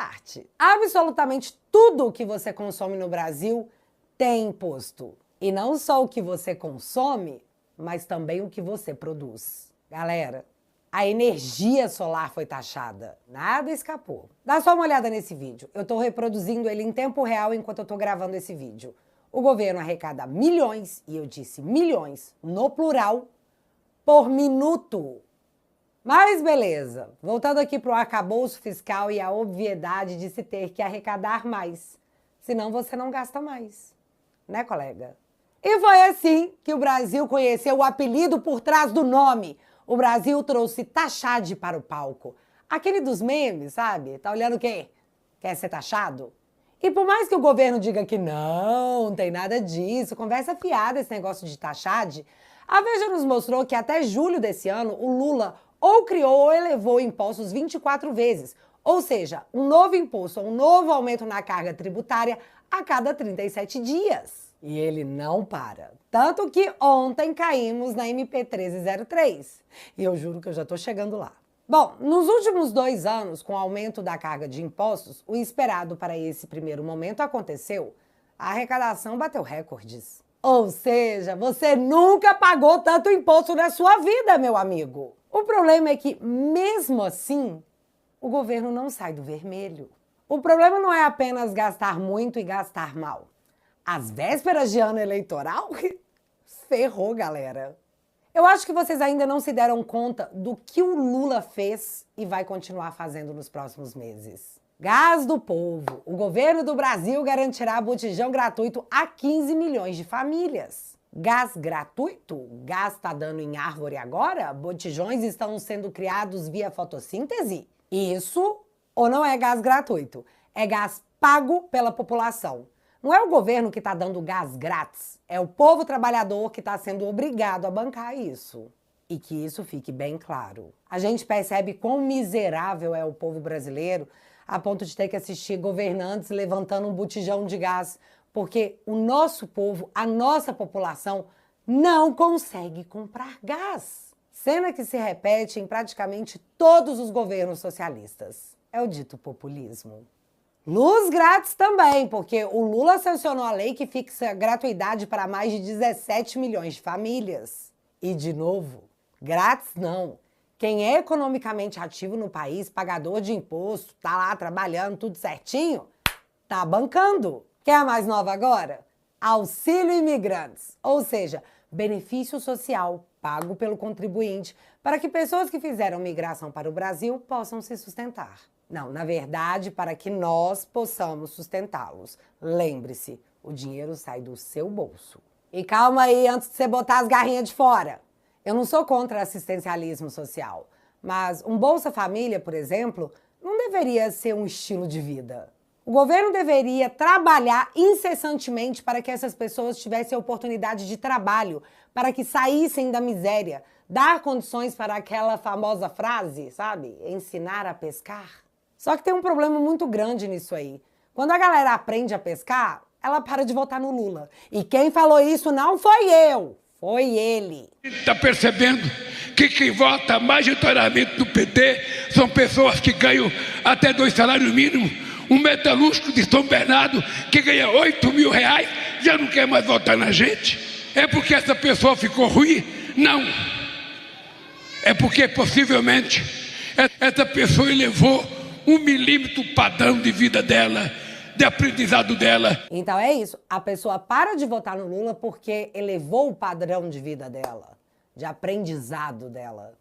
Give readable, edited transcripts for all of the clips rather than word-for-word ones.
parte. Absolutamente tudo que você consome no Brasil tem imposto. E não só o que você consome, mas também o que você produz. Galera, a energia solar foi taxada. Nada escapou. Dá só uma olhada nesse vídeo. Eu estou reproduzindo ele em tempo real enquanto eu estou gravando esse vídeo. O governo arrecada milhões, e eu disse milhões, no plural, por minuto. Mas beleza, voltando aqui para o arcabouço fiscal e a obviedade de se ter que arrecadar mais. Senão você não gasta mais. Né, colega? E foi assim que o Brasil conheceu o apelido por trás do nome. O Brasil trouxe Taxade para o palco. Aquele dos memes, sabe? Tá olhando o quê? Quer ser taxado? E por mais que o governo diga que não tem nada disso, conversa fiada esse negócio de taxade, a Veja nos mostrou que até julho desse ano, o Lula ou criou ou elevou impostos 24 vezes. Ou seja, um novo imposto ou um novo aumento na carga tributária a cada 37 dias. E ele não para. Tanto que ontem caímos na MP 1303. E eu juro que eu já tô chegando lá. Bom, nos últimos 2 anos, com o aumento da carga de impostos, o esperado para esse primeiro momento aconteceu. A arrecadação bateu recordes. Ou seja, você nunca pagou tanto imposto na sua vida, meu amigo. O problema é que, mesmo assim, o governo não sai do vermelho. O problema não é apenas gastar muito e gastar mal. Às vésperas de ano eleitoral? Ferrou, galera. Eu acho que vocês ainda não se deram conta do que o Lula fez e vai continuar fazendo nos próximos meses. Gás do povo. O governo do Brasil garantirá botijão gratuito a 15 milhões de famílias. Gás gratuito? Gás tá dando em árvore agora? Botijões estão sendo criados via fotossíntese? Isso ou não é gás gratuito? É gás pago pela população. Não é o governo que está dando gás grátis, é o povo trabalhador que está sendo obrigado a bancar isso. E que isso fique bem claro. A gente percebe quão miserável é o povo brasileiro a ponto de ter que assistir governantes levantando um botijão de gás, porque o nosso povo, a nossa população, não consegue comprar gás. Cena que se repete em praticamente todos os governos socialistas. É o dito populismo. Luz grátis também, porque o Lula sancionou a lei que fixa a gratuidade para mais de 17 milhões de famílias. E, de novo, grátis não. Quem é economicamente ativo no país, pagador de imposto, tá lá trabalhando tudo certinho, tá bancando. Quer a mais nova agora? Auxílio Imigrantes, ou seja, benefício social pago pelo contribuinte para que pessoas que fizeram migração para o Brasil possam se sustentar. Não, na verdade, para que nós possamos sustentá-los. Lembre-se, o dinheiro sai do seu bolso. E calma aí antes de você botar as garrinhas de fora. Eu não sou contra assistencialismo social, mas um Bolsa Família, por exemplo, não deveria ser um estilo de vida. O governo deveria trabalhar incessantemente para que essas pessoas tivessem oportunidade de trabalho, para que saíssem da miséria, dar condições para aquela famosa frase, sabe? Ensinar a pescar. Só que tem um problema muito grande nisso aí. Quando a galera aprende a pescar, ela para de votar no Lula. E quem falou isso não foi eu, foi ele. Está percebendo que quem vota majoritariamente no PT são pessoas que ganham até 2 salários mínimos. Um metalúrgico de São Bernardo que ganha 8 mil reais já não quer mais votar na gente? É porque essa pessoa ficou ruim? Não. É porque possivelmente essa pessoa elevou 1 milímetro o padrão de vida dela, de aprendizado dela. Então é isso, a pessoa para de votar no Lula porque elevou o padrão de vida dela, de aprendizado dela.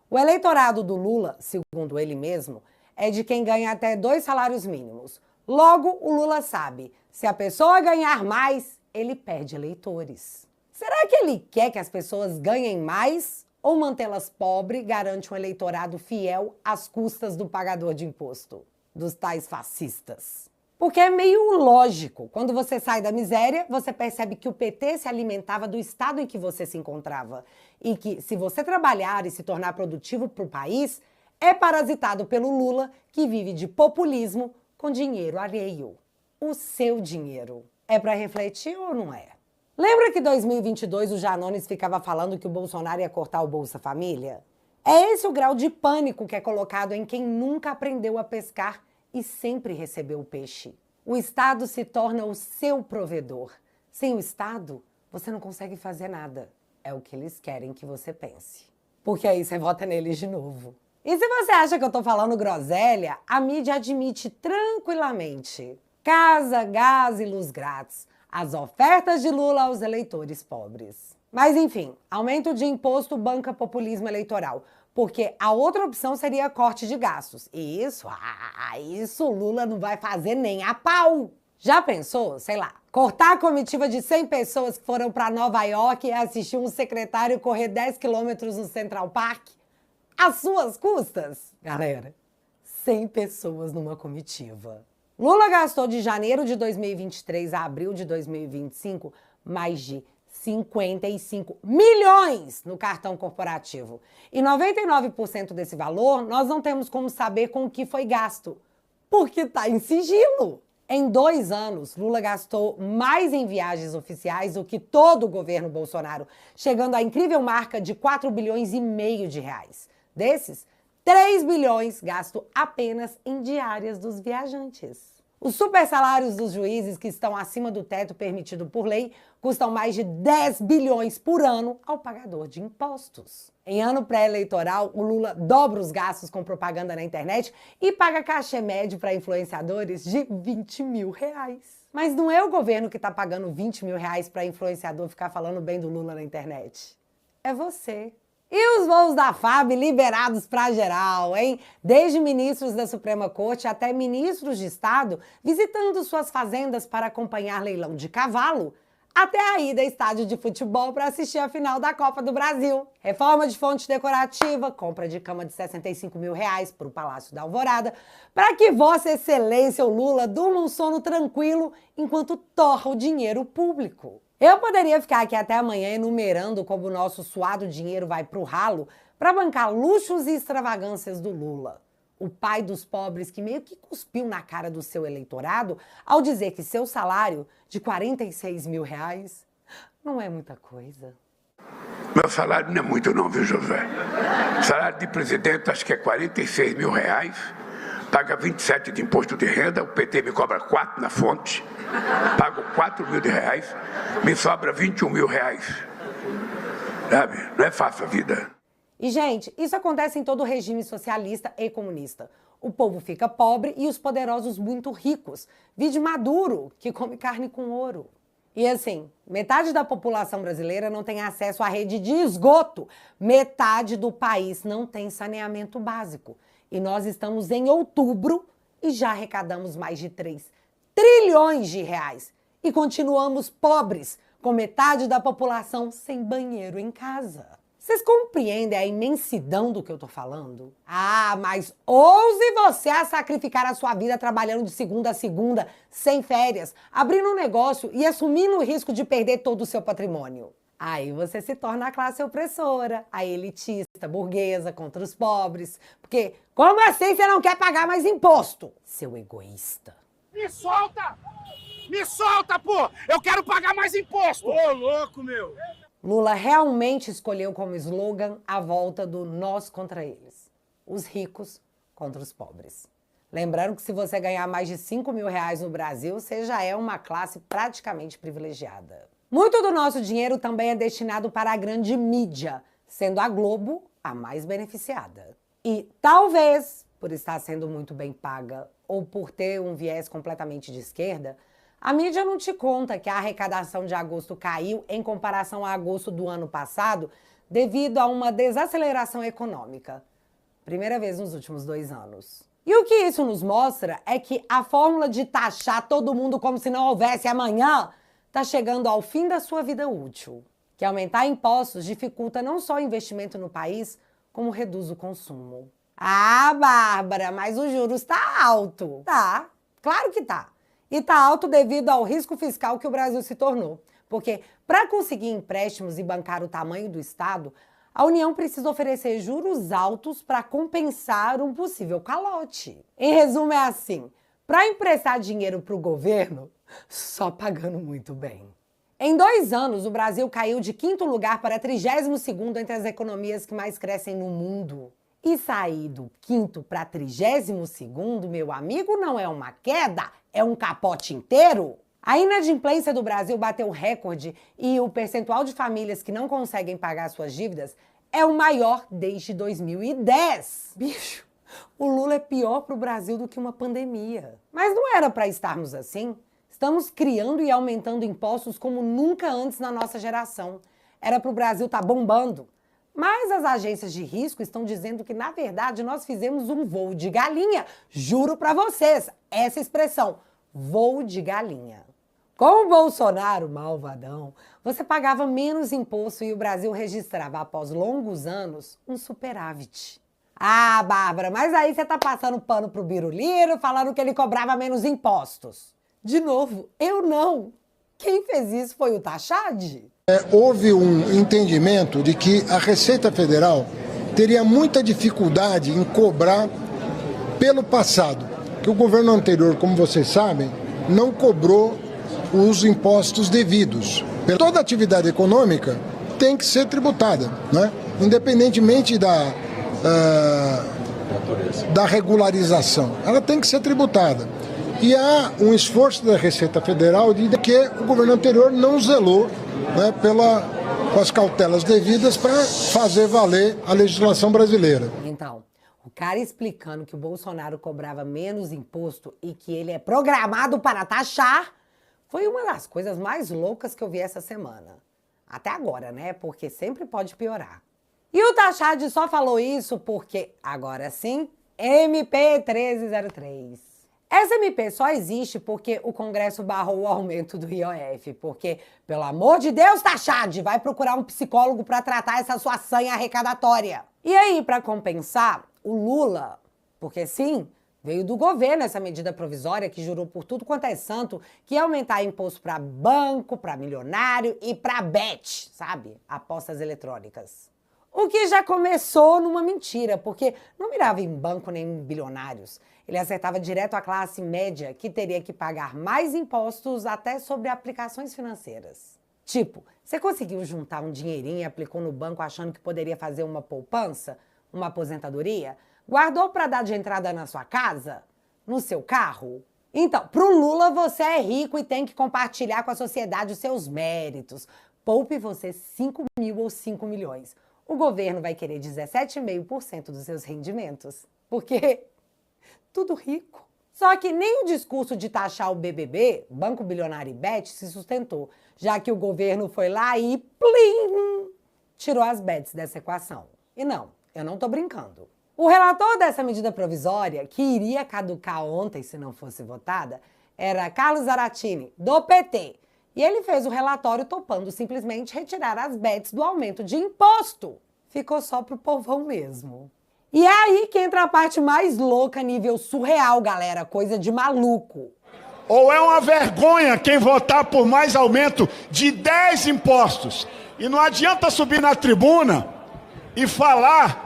O eleitorado do Lula, segundo ele mesmo, é de quem ganha até 2 salários mínimos. Logo, o Lula sabe, se a pessoa ganhar mais, ele perde eleitores. Será que ele quer que as pessoas ganhem mais? Ou mantê-las pobres garante um eleitorado fiel às custas do pagador de imposto, dos tais fascistas? Porque é meio lógico. Quando você sai da miséria, você percebe que o PT se alimentava do estado em que você se encontrava. E que, se você trabalhar e se tornar produtivo para o país, é parasitado pelo Lula, que vive de populismo com dinheiro alheio. O seu dinheiro. É para refletir ou não é? Lembra que em 2022 o Janones ficava falando que o Bolsonaro ia cortar o Bolsa Família? É esse o grau de pânico que é colocado em quem nunca aprendeu a pescar e sempre recebeu o peixe. O Estado se torna o seu provedor. Sem o Estado, você não consegue fazer nada. É o que eles querem que você pense. Porque aí você vota neles de novo. E se você acha que eu tô falando groselha, a mídia admite tranquilamente. Casa, gás e luz grátis. As ofertas de Lula aos eleitores pobres. Mas enfim, aumento de imposto banca populismo eleitoral. Porque a outra opção seria corte de gastos. E isso Lula não vai fazer nem a pau. Já pensou, sei lá, cortar a comitiva de 100 pessoas que foram para Nova York e assistir um secretário correr 10 quilômetros no Central Park? Às suas custas? Galera, 100 pessoas numa comitiva. Lula gastou de janeiro de 2023 a abril de 2025 mais de 55 milhões no cartão corporativo. E 99% desse valor nós não temos como saber com o que foi gasto, porque está em sigilo. Em 2 anos, Lula gastou mais em viagens oficiais do que todo o governo Bolsonaro, chegando à incrível marca de 4 bilhões e meio de reais. Desses, 3 bilhões gasto apenas em diárias dos viajantes. Os supersalários dos juízes que estão acima do teto permitido por lei custam mais de 10 bilhões por ano ao pagador de impostos. Em ano pré-eleitoral, o Lula dobra os gastos com propaganda na internet e paga cachê médio para influenciadores de 20 mil reais. Mas não é o governo que está pagando 20 mil reais para influenciador ficar falando bem do Lula na internet. É você. E os voos da FAB liberados para geral, hein? Desde ministros da Suprema Corte até ministros de Estado visitando suas fazendas para acompanhar leilão de cavalo, até a ida a estádio de futebol para assistir a final da Copa do Brasil. Reforma de fonte decorativa, compra de cama de 65 mil reais para o Palácio da Alvorada, para que Vossa Excelência o Lula durma um sono tranquilo enquanto torra o dinheiro público. Eu poderia ficar aqui até amanhã enumerando como o nosso suado dinheiro vai pro ralo para bancar luxos e extravagâncias do Lula. O pai dos pobres que meio que cuspiu na cara do seu eleitorado ao dizer que seu salário de 46 mil reais não é muita coisa. Meu salário não é muito não, viu, José? Salário de presidente acho que é 46 mil reais. Paga 27 de imposto de renda, o PT me cobra 4 na fonte, pago 4 mil de reais, me sobra 21 mil reais. Sabe? Não é fácil a vida. E, gente, isso acontece em todo regime socialista e comunista. O povo fica pobre e os poderosos muito ricos. Vide Maduro, que come carne com ouro. E assim, metade da população brasileira não tem acesso à rede de esgoto. Metade do país não tem saneamento básico. E nós estamos em outubro e já arrecadamos mais de 3 trilhões de reais. E continuamos pobres, com metade da população sem banheiro em casa. Vocês compreendem a imensidão do que eu tô falando? Ah, mas ouse você a sacrificar a sua vida trabalhando de segunda a segunda, sem férias, abrindo um negócio e assumindo o risco de perder todo o seu patrimônio. Aí você se torna a classe opressora, a elitista, burguesa, contra os pobres. Porque, como assim você não quer pagar mais imposto? Seu egoísta. Me solta! Me solta, pô! Eu quero pagar mais imposto! Ô, louco, meu! Lula realmente escolheu como slogan a volta do nós contra eles. Os ricos contra os pobres. Lembrando que se você ganhar mais de 5 mil reais no Brasil, você já é uma classe praticamente privilegiada. Muito do nosso dinheiro também é destinado para a grande mídia, sendo a Globo a mais beneficiada. E talvez, por estar sendo muito bem paga ou por ter um viés completamente de esquerda, a mídia não te conta que a arrecadação de agosto caiu em comparação a agosto do ano passado devido a uma desaceleração econômica. Primeira vez nos últimos 2 anos. E o que isso nos mostra é que a fórmula de taxar todo mundo como se não houvesse amanhã está chegando ao fim da sua vida útil. Que aumentar impostos dificulta não só o investimento no país, como reduz o consumo. Ah, Bárbara, mas os juros tá alto. Tá, claro que tá. E tá alto devido ao risco fiscal que o Brasil se tornou. Porque para conseguir empréstimos e bancar o tamanho do Estado, a União precisa oferecer juros altos para compensar um possível calote. Em resumo, é assim: para emprestar dinheiro para o governo, só pagando muito bem. Em 2 anos, o Brasil caiu de 5º lugar para 32º entre as economias que mais crescem no mundo. E sair do 5º para 32º, meu amigo, não é uma queda, é um capote inteiro. A inadimplência do Brasil bateu recorde e o percentual de famílias que não conseguem pagar suas dívidas é o maior desde 2010. Bicho, o Lula é pior para o Brasil do que uma pandemia. Mas não era para estarmos assim. Estamos criando e aumentando impostos como nunca antes na nossa geração. Era para o Brasil estar bombando. Mas as agências de risco estão dizendo que, na verdade, nós fizemos um voo de galinha. Juro para vocês, essa expressão, voo de galinha. Com o Bolsonaro, malvadão, você pagava menos imposto e o Brasil registrava, após longos anos, um superávit. Ah, Bárbara, mas aí você tá passando pano pro Biruliro, falando que ele cobrava menos impostos. De novo, eu não. Quem fez isso foi o Tachad. Houve um entendimento de que a Receita Federal teria muita dificuldade em cobrar pelo passado, que o governo anterior, como vocês sabem, não cobrou os impostos devidos. Toda atividade econômica tem que ser tributada, né? Independentemente da regularização. Ela tem que ser tributada. E há um esforço da Receita Federal de que o governo anterior não zelou, né, com as cautelas devidas para fazer valer a legislação brasileira. Então, o cara explicando que o Bolsonaro cobrava menos imposto e que ele é programado para taxar foi uma das coisas mais loucas que eu vi essa semana. Até agora, né? Porque sempre pode piorar. E o Tachad só falou isso porque, agora sim, MP 1303. Essa MP só existe porque o Congresso barrou o aumento do IOF. Porque, pelo amor de Deus, Tachad, vai procurar um psicólogo para tratar essa sua sanha arrecadatória. E aí, para compensar, o Lula, porque sim, veio do governo essa medida provisória que jurou por tudo quanto é santo que ia aumentar imposto para banco, para milionário e para bet, sabe? Apostas eletrônicas. O que já começou numa mentira, porque não mirava em banco nem em bilionários. Ele acertava direto a classe média, que teria que pagar mais impostos até sobre aplicações financeiras. Tipo, você conseguiu juntar um dinheirinho e aplicou no banco achando que poderia fazer uma poupança, uma aposentadoria? Guardou para dar de entrada na sua casa? No seu carro? Então, pro Lula você é rico e tem que compartilhar com a sociedade os seus méritos. Poupe você 5 mil ou 5 milhões. O governo vai querer 17,5% dos seus rendimentos. Porque tudo rico. Só que nem o discurso de taxar o BBB, Banco Bilionário e Bet, se sustentou, já que o governo foi lá e plim, tirou as bets dessa equação. E não, eu não tô brincando. O relator dessa medida provisória, que iria caducar ontem se não fosse votada, era Carlos Zaratini, do PT. E ele fez o relatório topando simplesmente retirar as bets do aumento de imposto. Ficou só pro povão mesmo. E é aí que entra a parte mais louca, nível surreal, galera. Coisa de maluco. Ou é uma vergonha quem votar por mais aumento de 10 impostos. E não adianta subir na tribuna e falar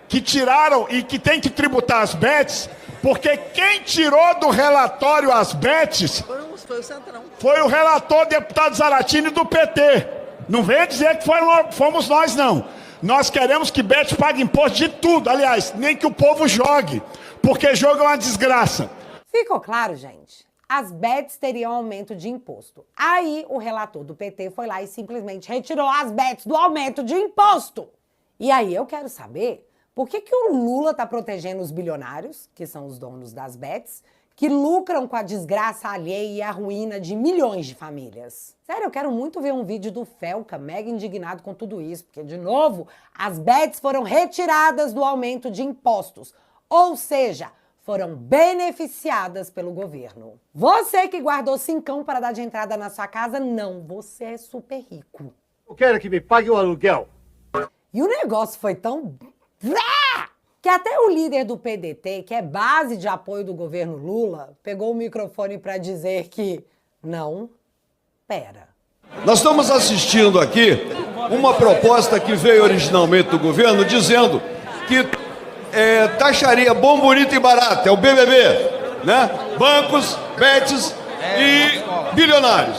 que tiraram e que tem que tributar as bets, porque quem tirou do relatório as bets foi o relator deputado Zaratini do PT. Não venha dizer que fomos nós, não. Nós queremos que bet pague imposto de tudo. Aliás, nem que o povo jogue, porque jogo é uma desgraça. Ficou claro, gente? As bets teriam aumento de imposto. Aí o relator do PT foi lá e simplesmente retirou as bets do aumento de imposto. E aí eu quero saber por que o Lula tá protegendo os bilionários, que são os donos das bets, que lucram com a desgraça alheia e a ruína de milhões de famílias. Sério, eu quero muito ver um vídeo do Felca mega indignado com tudo isso, porque, de novo, as bets foram retiradas do aumento de impostos, ou seja, foram beneficiadas pelo governo. Você que guardou 5 para dar de entrada na sua casa, não, você é super rico. Eu quero que me pague o aluguel. E o negócio foi tão... que até o líder do PDT, que é base de apoio do governo Lula, pegou o microfone para dizer que não, pera. Nós estamos assistindo aqui uma proposta que veio originalmente do governo dizendo que taxaria bom, bonito e barato, é o BBB, né? Bancos, bets e bilionários.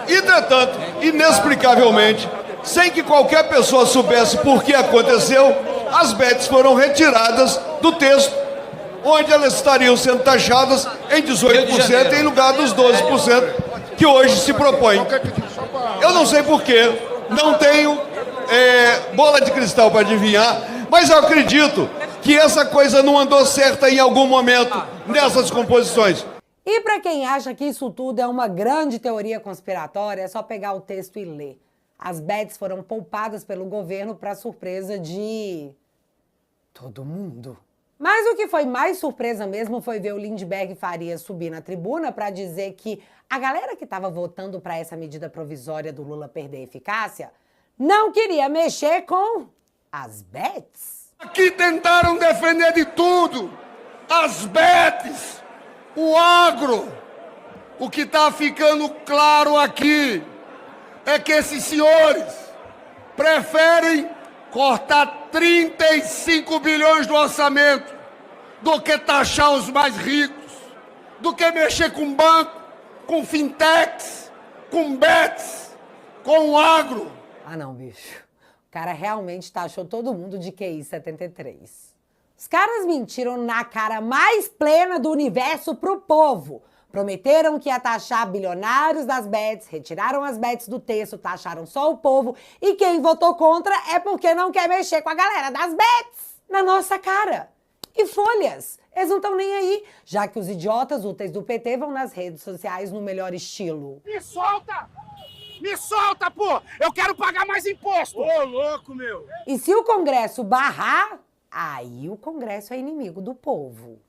Entretanto, inexplicavelmente, sem que qualquer pessoa soubesse por que aconteceu, as bets foram retiradas do texto, onde elas estariam sendo taxadas em 18% em lugar dos 12% que hoje se propõe. Eu não sei porquê, não tenho bola de cristal para adivinhar, mas eu acredito que essa coisa não andou certa em algum momento nessas composições. E para quem acha que isso tudo é uma grande teoria conspiratória, é só pegar o texto e ler. As bets foram poupadas pelo governo para surpresa de todo mundo. Mas o que foi mais surpresa mesmo foi ver o Lindbergh Farias subir na tribuna para dizer que a galera que estava votando para essa medida provisória do Lula perder eficácia não queria mexer com as bets. Aqui tentaram defender de tudo, as bets, o agro. O que está ficando claro aqui é que esses senhores preferem cortar 35 bilhões do orçamento do que taxar os mais ricos, do que mexer com banco, com fintechs, com bets, com o agro. Ah não, bicho. O cara realmente taxou todo mundo de QI 73. Os caras mentiram na cara mais plena do universo pro povo. Prometeram que ia taxar bilionários das bets, retiraram as bets do texto, taxaram só o povo, e quem votou contra é porque não quer mexer com a galera das bets. Na nossa cara. E folhas, eles não estão nem aí, já que os idiotas úteis do PT vão nas redes sociais no melhor estilo. Me solta! Me solta, pô! Eu quero pagar mais imposto! Ô, louco, meu! E se o Congresso barrar, aí o Congresso é inimigo do povo.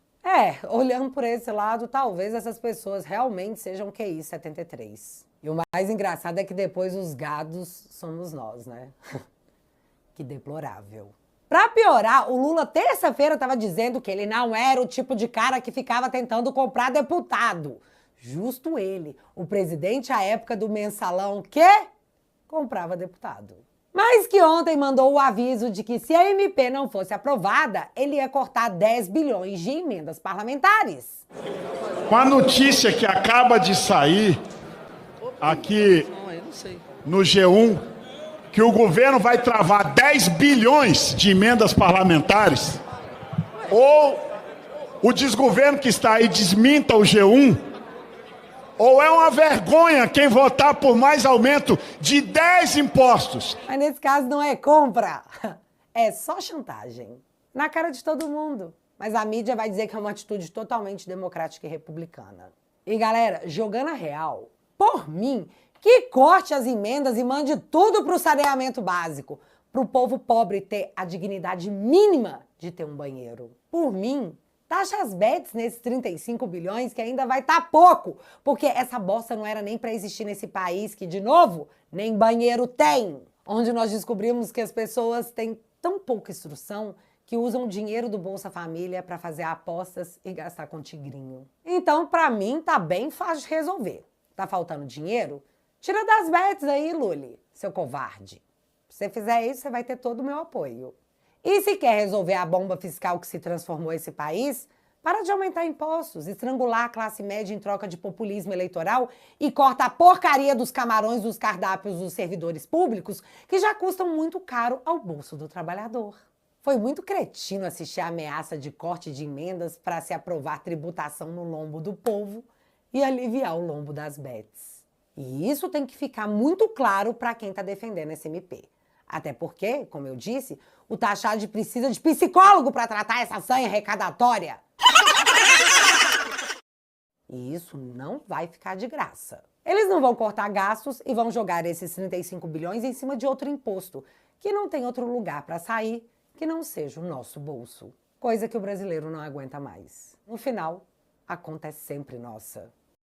Olhando por esse lado, talvez essas pessoas realmente sejam QI 73. E o mais engraçado é que depois os gados somos nós, né? Que deplorável. Pra piorar, o Lula terça-feira estava dizendo que ele não era o tipo de cara que ficava tentando comprar deputado. Justo ele, o presidente à época do mensalão que comprava deputado. Mas que ontem mandou o aviso de que se a MP não fosse aprovada, ele ia cortar 10 bilhões de emendas parlamentares. Com a notícia que acaba de sair aqui no G1, que o governo vai travar 10 bilhões de emendas parlamentares, ou o desgoverno que está aí desminta o G1, ou é uma vergonha quem votar por mais aumento de 10 impostos. Mas nesse caso não é compra, é só chantagem. Na cara de todo mundo. Mas a mídia vai dizer que é uma atitude totalmente democrática e republicana. E galera, jogando a real, por mim, que corte as emendas e mande tudo pro saneamento básico, pro povo pobre ter a dignidade mínima de ter um banheiro. Por mim, taxa as bets nesses 35 bilhões que ainda vai estar pouco, porque essa bosta não era nem para existir nesse país que, de novo, nem banheiro tem. Onde nós descobrimos que as pessoas têm tão pouca instrução que usam o dinheiro do Bolsa Família para fazer apostas e gastar com tigrinho. Então, para mim, tá bem fácil de resolver. Tá faltando dinheiro? Tira das bets aí, Luli, seu covarde. Se você fizer isso, você vai ter todo o meu apoio. E se quer resolver a bomba fiscal que se transformou esse país, para de aumentar impostos, estrangular a classe média em troca de populismo eleitoral e corta a porcaria dos camarões dos cardápios dos servidores públicos, que já custam muito caro ao bolso do trabalhador. Foi muito cretino assistir a ameaça de corte de emendas para se aprovar tributação no lombo do povo e aliviar o lombo das bets. E isso tem que ficar muito claro para quem está defendendo esse MP. Até porque, como eu disse, o Taxade precisa de psicólogo para tratar essa sanha arrecadatória. E isso não vai ficar de graça. Eles não vão cortar gastos e vão jogar esses 35 bilhões em cima de outro imposto, que não tem outro lugar para sair que não seja o nosso bolso. Coisa que o brasileiro não aguenta mais. No final, a conta é sempre nossa.